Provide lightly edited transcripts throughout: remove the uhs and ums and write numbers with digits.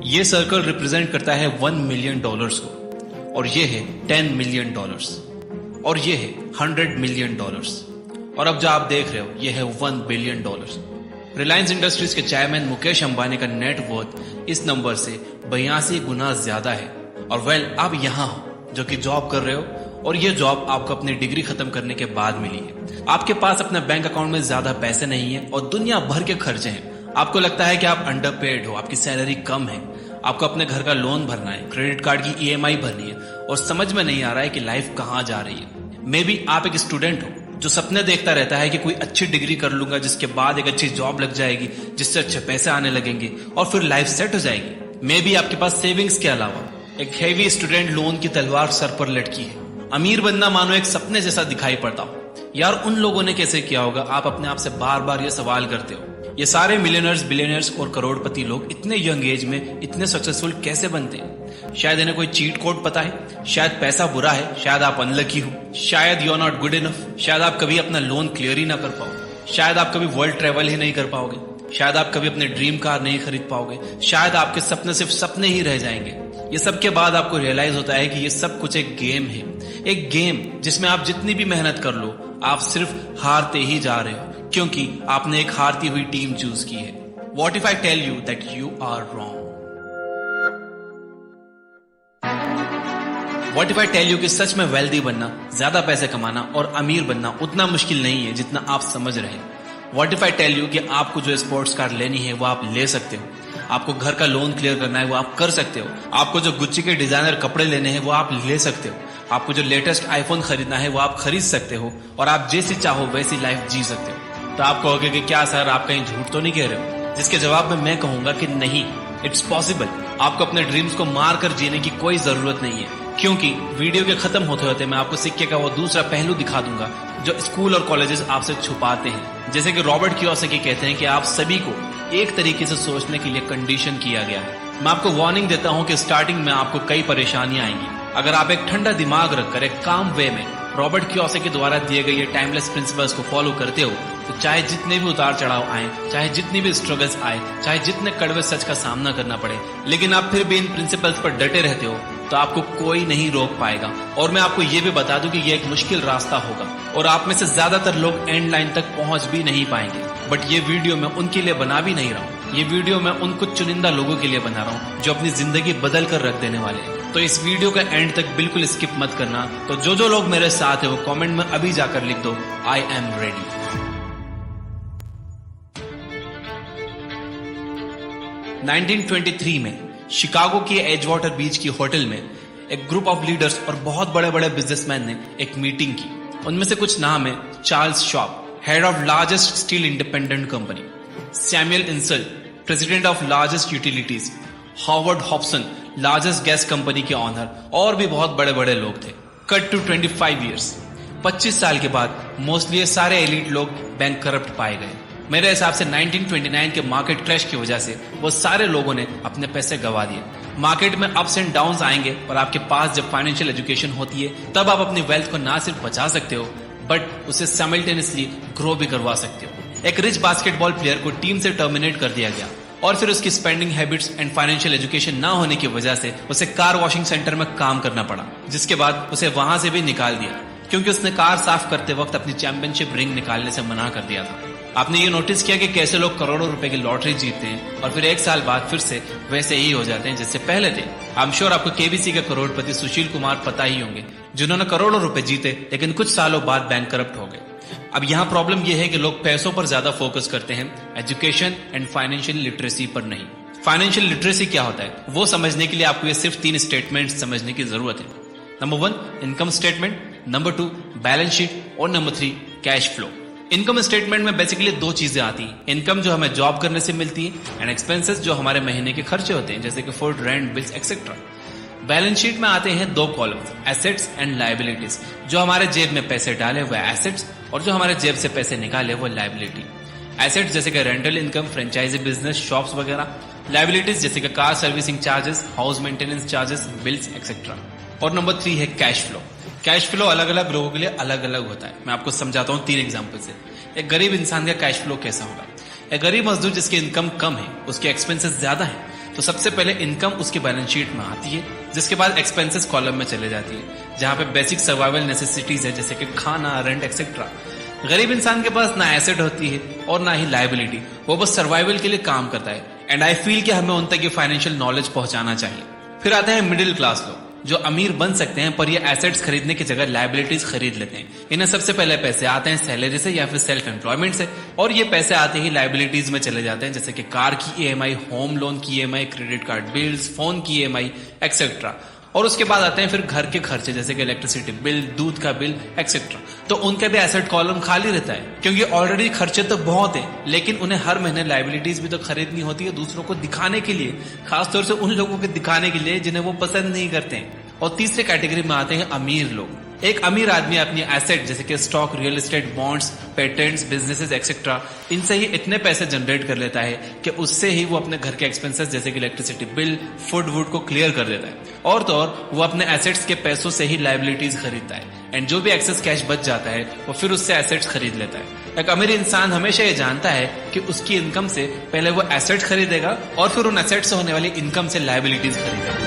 ये circle represent करता है $1 मिलियन को, और ये है $10 मिलियन, और ये है $100 मिलियन, और अब जो आप देख रहे हो ये है $1 बिलियन। रिलायंस इंडस्ट्रीज के चेयरमैन मुकेश अंबानी का नेटवर्थ इस नंबर से 82 गुना ज्यादा है। और वेल, आप यहाँ हो जो कि जॉब कर रहे हो, और ये जॉब आपको अपनी डिग्री खत्म करने के बाद मिली है। आपके पास अपने बैंक अकाउंट में ज्यादा पैसे नहीं है और दुनिया भर के खर्चे हैं। आपको लगता है कि आप अंडरपेड हो, आपकी सैलरी कम है, आपको अपने घर का लोन भरना है, क्रेडिट कार्ड की EMI भरनी है, और समझ में नहीं आ रहा है कि लाइफ कहाँ जा रही है। मे बी आप एक स्टूडेंट हो जो सपने देखता रहता है कि कोई अच्छी डिग्री कर लूंगा जिसके बाद एक अच्छी जॉब लग जाएगी, जिससे अच्छे पैसे आने लगेंगे और फिर लाइफ सेट हो जाएगी। मे बी आपके पास सेविंग्स के अलावा एक हेवी स्टूडेंट लोन की तलवार सर पर लटकी है। अमीर बनना मानो एक सपने जैसा दिखाई पड़ता हो। यार, उन लोगों ने कैसे किया होगा? आप अपने आप से बार बार ये सवाल करते हो। ये सारे मिलियनर्स, बिलियनर्स और करोड़पति लोग इतने यंग एज में इतने सक्सेसफुल कैसे बनते हैं? शायद इन्हें कोई चीट कोड पता है, शायद पैसा बुरा है, शायद आप अनलकी हो, शायद you are not good enough, शायद आप कभी अपना लोन क्लियर ही ना कर पाओ, शायद आप कभी वर्ल्ड ट्रेवल ही नहीं कर पाओगे, शायद आप कभी अपने ड्रीम कार नहीं खरीद पाओगे, शायद आपके सपने सिर्फ सपने ही रह जाएंगे। ये सब के बाद आपको रियलाइज होता है कि ये सब कुछ एक गेम है, एक गेम जिसमें आप जितनी भी मेहनत कर लो आप सिर्फ हारते ही जा रहे हो, क्योंकि आपने एक हारती हुई टीम चूज की है। What if I tell you that you are wrong? What if I tell you कि सच में वेल्दी बनना, ज्यादा पैसे कमाना और अमीर बनना उतना मुश्किल नहीं है जितना आप समझ रहे हैं? What if I tell you कि आपको जो स्पोर्ट्स कार लेनी है वो आप ले सकते हो, आपको घर का लोन क्लियर करना है वो आप कर सकते हो, आपको जो गुच्ची के डिजाइनर कपड़े लेने हैं वो आप ले सकते हो, आपको जो लेटेस्ट आईफोन खरीदना है वो आप खरीद सकते हो, और आप जैसी चाहो वैसी लाइफ जी सकते हो। तो आप कहोगे कि क्या सर, आप कहीं झूठ तो नहीं कह रहे हो? जिसके जवाब में मैं कहूंगा कि नहीं, इट्स पॉसिबल। आपको अपने ड्रीम्स को मार कर जीने की कोई जरूरत नहीं है, क्योंकि वीडियो के खत्म होते होते मैं आपको सिक्के का वो दूसरा पहलू दिखा दूंगा जो स्कूल और कॉलेजेस आपसे छुपाते हैं। जैसे कि रॉबर्ट कियोसाकी कहते हैं कि आप सभी को एक तरीके से सोचने के लिए कंडीशन किया गया है। मैं आपको वार्निंग देता हूं कि स्टार्टिंग में आपको कई परेशानियां आएंगी। अगर आप एक ठंडा दिमाग रखकर एक काम वे में रॉबर्ट कियोसाकी द्वारा दिए गए ये टाइमलेस प्रिंसिपल्स को फॉलो करते हो, तो चाहे जितने भी उतार चढ़ाव आए, चाहे जितनी भी स्ट्रगल्स आए, चाहे जितने कड़वे सच का सामना करना पड़े, लेकिन आप फिर भी इन प्रिंसिपल्स पर डटे रहते हो, तो आपको कोई नहीं रोक पाएगा। और मैं आपको ये भी बता दूं कि ये एक मुश्किल रास्ता होगा और आप में से ज्यादातर लोग एंड लाइन तक पहुंच भी नहीं पाएंगे। बट ये वीडियो मैं उनके लिए बना भी नहीं रहा हूँ, ये वीडियो मैं उन कुछ चुनिंदा लोगों के लिए बना रहा हूँ जो अपनी जिंदगी बदल कर रख देने वाले हैं। तो इस वीडियो का एंड तक बिल्कुल स्किप मत करना। तो जो लोग मेरे साथ है वो कमेंट में अभी जाकर लिख दो, आई एम रेडी। (1923) में शिकागो की एजवाटर बीच की होटल में एक ग्रुप ऑफ लीडर्स और बहुत बड़े बड़े बिजनेसमैन ने एक मीटिंग की। उनमें से कुछ नाम है: Charles shop, head of largest steel independent company; Samuel incel, president of largest utilities; Howard Hobson, largest gas company के ऑनर, और भी बहुत बड़े बड़े लोग थे। कट टू 25 ईयर्स, 25 साल के बाद मोस्टली ये सारे एलिट लोग बैंक करप्ट पाए गए। मेरे हिसाब से 1929 के मार्केट क्रैश की वजह से वो सारे लोगों ने अपने पैसे गंवा दिए। मार्केट में अप्स एंड डाउन्स आएंगे, और आपके पास जब फाइनेंशियल एजुकेशन होती है तब आप अपनी वेल्थ को ना सिर्फ बचा सकते हो बट उसे साइमल्टेनियसली ग्रो भी करवा सकते हो। एक रिच बास्केटबॉल प्लेयर को टीम से टर्मिनेट कर दिया गया, और फिर उसकी spending habits and financial education ना होने की वजह से उसे कार वॉशिंग सेंटर में काम करना पड़ा, जिसके बाद उसे वहां से भी निकाल दिया क्योंकि उसने कार साफ करते वक्त अपनी चैंपियनशिप रिंग निकालने से मना कर दिया था। आपने ये नोटिस किया कि कैसे लोग करोड़ों रुपए की लॉटरी जीतते हैं और फिर एक साल बाद फिर से वैसे ही हो जाते हैं जैसे पहले थे? आई एम श्योर आपको केबीसी के करोड़पति सुशील कुमार पता ही होंगे, जिन्होंने करोड़ों रुपए जीते लेकिन कुछ सालों बाद बैंक करप्ट हो गए। अब यहाँ प्रॉब्लम यह है कि लोग पैसों पर ज्यादा फोकस करते हैं, एजुकेशन एंड फाइनेंशियल लिटरेसी पर नहीं। फाइनेंशियल लिटरेसी क्या होता है वो समझने के लिए आपको ये सिर्फ 3 स्टेटमेंट समझने की जरूरत है। Number 1 income statement, number 2 balance sheet, और number 3 cash flow. Income statement में बेसिकली 2 चीजें आती हैं: इनकम जो हमें जॉब करने से मिलती है, एंड एक्सपेंसेस जो हमारे महीने के खर्चे होते हैं जैसे कि food, rent, bills etcetera. Balance sheet में आते हैं 2 कॉलम्स, एसेट्स एंड लायबिलिटीज। जो हमारे जेब में पैसे डाले वो एसेट्स, और जो हमारे जेब से पैसे निकाले वो लायबिलिटी। एसेट्स जैसे कि rental income, franchise business, shops वगैरह। लायबिलिटीज जैसे कि car servicing charges, house maintenance charges, bills etcetera. और नंबर 3 है कैश फ्लो। कैश फ्लो अलग अलग लोगों के लिए अलग अलग होता है। मैं आपको समझाता हूँ 3 एग्जाम्पल से। एक गरीब इंसान का कैश फ्लो कैसा होगा? एक गरीब मजदूर जिसकी इनकम कम है, उसके एक्सपेंसेस ज्यादा है, तो सबसे पहले इनकम उसके बैलेंस शीट में आती है, जिसके बाद एक्सपेंसेस कॉलम में चले जाती है, जहां पे बेसिक सर्वाइवल नेसेसिटीज है जैसे कि खाना, रेंट एक्सेट्रा। गरीब इंसान के पास ना एसेट होती है और ना ही लायबिलिटी, वो बस सर्वाइवल के लिए काम करता है। एंड आई फील कि हमें उन तक ये फाइनेंशियल नॉलेज पहुंचाना चाहिए। फिर आते हैं मिडिल क्लास लोग, जो अमीर बन सकते हैं पर ये एसेट्स खरीदने की जगह लायबिलिटीज खरीद लेते हैं। इन्हें सबसे पहले पैसे आते हैं सैलरी से या फिर सेल्फ एम्प्लॉयमेंट से, और ये पैसे आते ही लायबिलिटीज में चले जाते हैं, जैसे कि कार की ईएमआई, होम लोन की EMI, credit card bills, phone की ईएमआई एक्सेट्रा। और उसके बाद आते हैं फिर घर के खर्चे जैसे कि इलेक्ट्रिसिटी बिल, दूध का बिल एक्सेट्रा। तो उनका भी एसेट कॉलम खाली रहता है, क्योंकि ऑलरेडी खर्चे तो बहुत हैं, लेकिन उन्हें हर महीने लायबिलिटीज भी तो खरीदनी होती है दूसरों को दिखाने के लिए, खासतौर से उन लोगों को दिखाने के लिए जिन्हें वो पसंद नहीं करते हैं। और तीसरे कैटेगरी में आते हैं अमीर लोग। एक अमीर आदमी अपनी एसेट जैसे कि stock, real estate, bonds, patents, businesses etcetera, इनसे ही इतने पैसे जनरेट कर लेता है कि उससे ही वो अपने घर के एक्सपेंसेस जैसे कि इलेक्ट्रिसिटी बिल, फूड वुड को क्लियर कर देता है। और तो और वो अपने एसेट्स के पैसों से ही लायबिलिटीज खरीदता है, एंड जो भी एक्सेस कैश बच जाता है वो फिर उससे एसेट्स खरीद लेता है। एक अमीर इंसान हमेशा ये जानता है कि उसकी इनकम से पहले वो एसेट खरीदेगा और फिर उन एसेट से होने वाली इनकम से लायबिलिटीज खरीदेगा।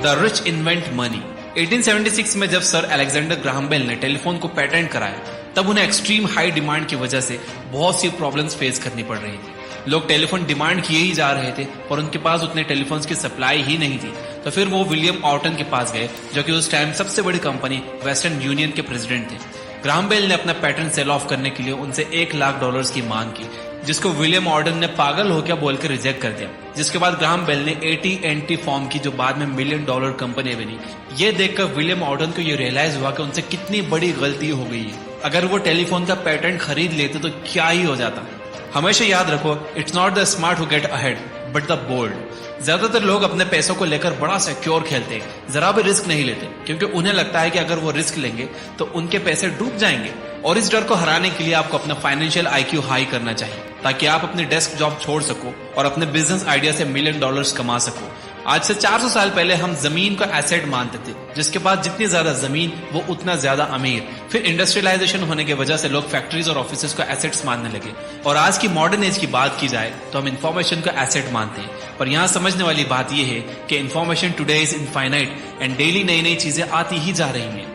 The rich invent money. 1876 में जब सर अलेक्जेंडर ग्राहम बेल ने टेलीफोन को पेटेंट कराया, तब उन्हें एक्सट्रीम हाई डिमांड की वजह से बहुत सी प्रॉब्लम्स फेस करनी पड़ रही थी। लोग टेलीफोन डिमांड किए ही जा रहे थे और उनके पास उतने टेलीफोन्स की सप्लाई ही नहीं थी। तो फिर वो विलियम ऑर्टन के पास गए, जो कि उस टाइम सबसे बड़ी कंपनी वेस्टर्न यूनियन के प्रेसिडेंट थे। ग्राहम बेल ने अपना पेटेंट सेल ऑफ करने के लिए उनसे $1 लाख की मांग की, जिसको विलियम ऑर्डन ने पागल हो क्या बोलकर रिजेक्ट कर दिया। जिसके बाद ग्राहम बेल ने AT&T फॉर्म की, जो बाद में $1 मिलियन कंपनी बनी। ये देखकर विलियम ऑर्डन को ये रियलाइज हुआ कि उनसे कितनी बड़ी गलती हो गई है। अगर वो टेलीफोन का पेटेंट खरीद लेते तो क्या ही हो जाता। हमेशा याद रखो, it's not the smart who get ahead but the bold. ज्यादातर लोग अपने पैसों को लेकर बड़ा सिक्योर खेलते हैं, जरा भी रिस्क नहीं लेते, क्योंकि उन्हें लगता है कि अगर वो रिस्क लेंगे तो उनके पैसे डूब जाएंगे। और इस डर को हराने के लिए आपको अपना फाइनेंशियल IQ हाई करना चाहिए, ताकि आप अपनी डेस्क जॉब छोड़ सको और अपने बिजनेस आइडिया से $1 मिलियन कमा सको। आज से 400 साल पहले हम जमीन को एसेट मानते थे, जिसके बाद जितनी ज्यादा जमीन वो उतना ज्यादा अमीर। फिर इंडस्ट्रियलाइजेशन होने की वजह से लोग फैक्ट्रीज और ऑफिसेज को एसेट्स मानने लगे, और आज की मॉडर्न एज की बात की जाए तो हम इंफॉर्मेशन को एसेट मानते हैं। पर यहाँ समझने वाली बात यह है कि information today is infinite and daily नई नई चीजें आती ही जा रही हैं।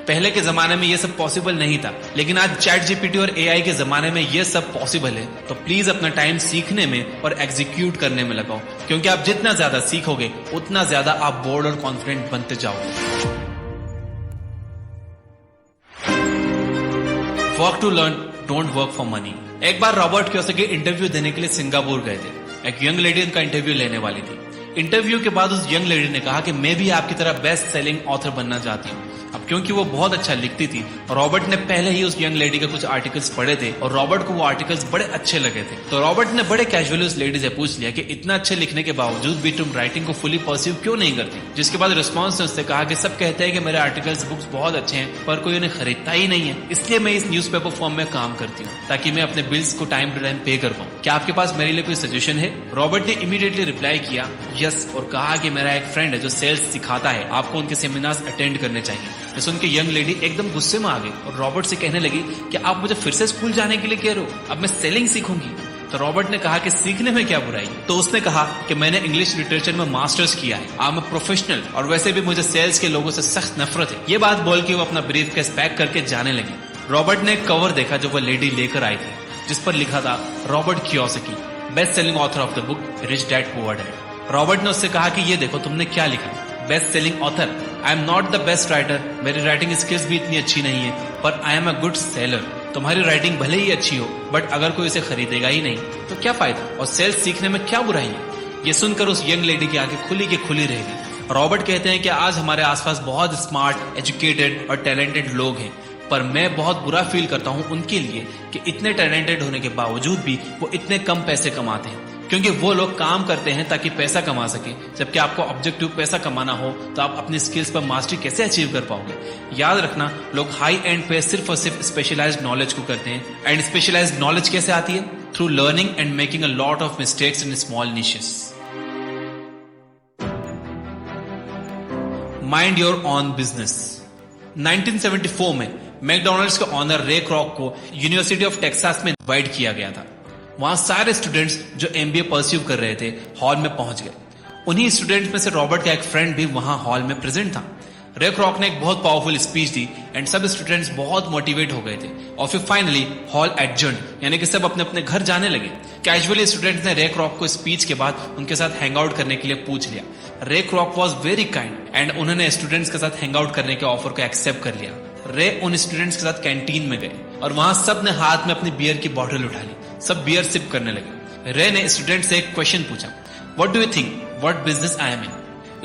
पहले के जमाने में ये सब पॉसिबल नहीं था, लेकिन आज चैट जीपीटी और AI के जमाने में ये सब पॉसिबल है। तो प्लीज अपना टाइम सीखने में और एग्जीक्यूट करने में लगाओ, क्योंकि आप जितना ज्यादा सीखोगे उतना ज्यादा आप बोल्ड और कॉन्फिडेंट बनते जाओगे। Work to learn, don't work for money. एक बार रॉबर्ट कियोसाकी इंटरव्यू देने के लिए सिंगापुर गए थे। एक यंग लेडी उनका इंटरव्यू लेने वाली थी। इंटरव्यू के बाद उस यंग लेडी ने कहा कि मैं भी आपकी तरह बेस्ट सेलिंग ऑथर बनना चाहती हूँ। अब क्योंकि वो बहुत अच्छा लिखती थी, रॉबर्ट ने पहले ही उस यंग लेडी के कुछ आर्टिकल्स पढ़े थे और रॉबर्ट को वो आर्टिकल्स बड़े अच्छे लगे थे। तो रॉबर्ट ने बड़े कैजुअली उस लेडी से पूछ लिया कि इतना अच्छे लिखने के बावजूद भी तुम राइटिंग को फुली परसीव क्यों नहीं करती। जिसके बाद रिस्पॉन्स ने उससे कहा कि सब कहते हैं कि मेरे आर्टिकल्स, बुक्स बहुत अच्छे हैं, पर कोई उन्हें खरीदता ही नहीं है, इसलिए मैं इस न्यूज़पेपर फॉर्म में काम करती हूँ, ताकि मैं अपने बिल्स को टाइम टू टाइम पे कर पाऊँ। क्या आपके पास मेरे लिए कोई सजेशन है? रॉबर्ट ने इमीडिएटली रिप्लाई किया यस, और कहा कि मेरा एक फ्रेंड है जो सेल्स सिखाता है, आपको उनके सेमिनार्स अटेंड करने चाहिए। तो सुन के यंग लेडी एकदम गुस्से में आ गई और रॉबर्ट से कहने लगी कि आप मुझे फिर से स्कूल जाने के लिए कह रहे हो, अब मैं सेलिंग सीखूंगी। तो रॉबर्ट ने कहा कि सीखने में क्या बुराई। तो उसने कहा कि मैंने इंग्लिश लिटरेचर में मास्टर्स किया है, आई एम अ प्रोफेशनल, और वैसे भी मुझे सेल्स के लोगों से सख्त नफरत है। ये बात बोल के वो अपना ब्रीफ केस पैक करके जाने लगी। रॉबर्ट ने एक कवर देखा जो वो लेडी लेकर आई थी, जिस पर लिखा था Robert Kiyosaki, best selling author of the book rich dad poor dad. Robert ने उससे कहा कि ये देखो तुमने क्या लिखा, best selling author. I am not the best writer, मेरी राइटिंग स्किल्स भी इतनी अच्छी नहीं है, पर I am a good seller. तुम्हारी राइटिंग भले ही अच्छी हो, बट अगर कोई इसे खरीदेगा ही नहीं तो क्या फायदा, और सेल्स सीखने में क्या बुराई है। ये सुनकर उस यंग लेडी की आंखें खुली की खुली रह गई। रॉबर्ट कहते हैं कि आज हमारे आसपास बहुत स्मार्ट, एजुकेटेड और टैलेंटेड लोग हैं, पर मैं बहुत बुरा फील करता हूं उनके लिए कि इतने टैलेंटेड होने के बावजूद भी वो इतने कम पैसे कमाते हैं, क्योंकि वो लोग काम करते हैं ताकि पैसा कमा सके, जबकि आपको ऑब्जेक्टिव पैसा कमाना हो तो आप अपनी स्किल्स पर मास्टरी कैसे अचीव कर पाओगे। याद रखना, लोग हाई एंड पे सिर्फ और सिर्फ स्पेशलाइज्ड नॉलेज को करते हैं, एंड स्पेशलाइज्ड नॉलेज कैसे आती है? Through learning and making a lot of mistakes in small niches. Mind your own business. 1974 में मैकडॉनल्ड्स के ऑनर रे क्रॉक को यूनिवर्सिटी ऑफ टेक्सास में इनवाइट किया गया था। वहां सारे स्टूडेंट्स जो एमबीए परस्यू कर रहे थे हॉल में पहुंच गए। उन्हीं स्टूडेंट्स में से रॉबर्ट का एक फ्रेंड भी वहां हॉल में प्रेजेंट था। रे क्रॉक ने एक बहुत पावरफुल स्पीच दी एंड सब स्टूडेंट्स बहुत मोटिवेट हो गए थे और फिर फाइनली हॉल एडजर्न्ड, यानी कि सब अपने अपने घर जाने लगे। कैजुअली स्टूडेंट्स ने रे क्रॉक को स्पीच के बाद उनके साथ हैंग आउट करने के लिए पूछ लिया। रे क्रॉक वॉज वेरी काइंड एंड उन्होंने स्टूडेंट्स के साथ हैंग आउट करने के ऑफर को एक्सेप्ट कर लिया। रे उन स्टूडेंट्स के साथ कैंटीन में गए और वहां सब ने हाथ में अपनी बियर की बॉटल उठा ली। सब बियर सिप करने लगे। रे ने स्टूडेंट से एक क्वेश्चन पूछा, what do you think what business I am in.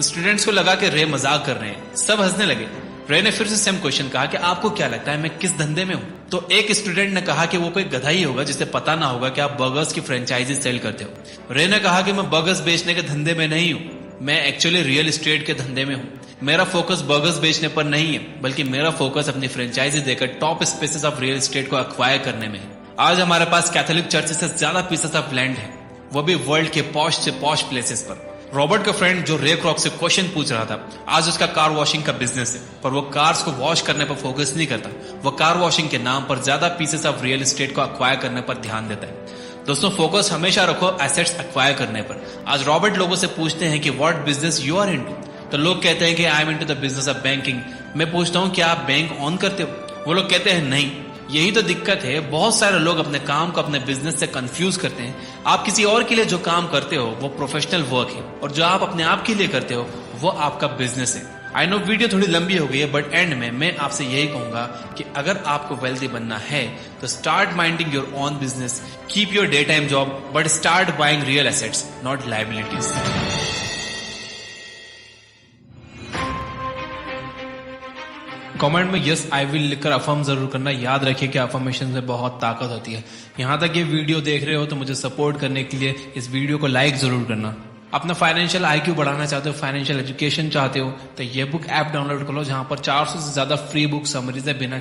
Students को लगा कि रे मजाक कर रहे हैं, सब हंसने लगे। रे ने फिर से सेम क्वेश्चन कहा कि आपको क्या लगता है मैं किस धंधे में हूं। तो एक स्टूडेंट ने कहा कि वो कोई गधा ही होगा जिसे पता ना होगा कि आप बर्गर्स की फ्रेंचाइजी सेल करते हो। रे ने कहा कि मैं बर्गर्स बेचने के धंधे में नहीं हूं, मैं एक्चुअली रियल एस्टेट के धंधे में हूं। मेरा फोकस बर्गर्स बेचने पर नहीं है, बल्कि मेरा फोकस अपनी फ्रेंचाइजी देकर top spaces of real estate को एक्वायर करने में है। आज हमारे पास कैथोलिक चर्च से ज्यादा पीसेस ऑफ लैंड है, वो भी वर्ल्ड के पॉश से पॉश प्लेसेस पर। रॉबर्ट का फ्रेंड जो रे क्रॉक से क्वेश्चन पूछ रहा था, आज उसका कार वॉशिंग का बिजनेस है, पर वो कार्स को वॉश करने पर फोकस नहीं करता। वो कार वॉशिंग के नाम पर ज्यादा पीसेस ऑफ रियल एस्टेट को एक्वायर करने पर ध्यान देता है। दोस्तों, फोकस हमेशा रखो एसेट्स एक्वायर करने पर। आज रॉबर्ट लोगों से पूछते हैं कि what business you are into, तो लोग कहते हैं कि I am into the business of banking. मैं पूछता हूं क्या आप बैंक ऑन करते हो, वो लोग कहते हैं नहीं। यही तो दिक्कत है, बहुत सारे लोग अपने काम को अपने बिजनेस से कंफ्यूज करते हैं। आप किसी और के लिए जो काम करते हो वो प्रोफेशनल वर्क है, और जो आप अपने आप के लिए करते हो वो आपका बिजनेस है। आई नो वीडियो थोड़ी लंबी हो गई है, बट एंड में मैं आपसे यही कहूंगा कि अगर आपको वेल्दी बनना है तो start minding your own business, keep your day time job, but start buying real assets, not liabilities. Comment में यस आई विल लिखकर अफर्म जरूर करना। याद रखिए कि अफर्मेशन में बहुत ताकत होती है। यहां तक ये वीडियो देख रहे हो तो मुझे सपोर्ट करने के लिए इस वीडियो को लाइक जरूर करना। अपना फाइनेंशियल आईक्यू बढ़ाना चाहते हो, फाइनेंशियल एजुकेशन चाहते हो, तो ये बुक ऐप डाउनलोड कर लो, जहां पर 400 से ज्यादा फ्री बुक समरीज है बिना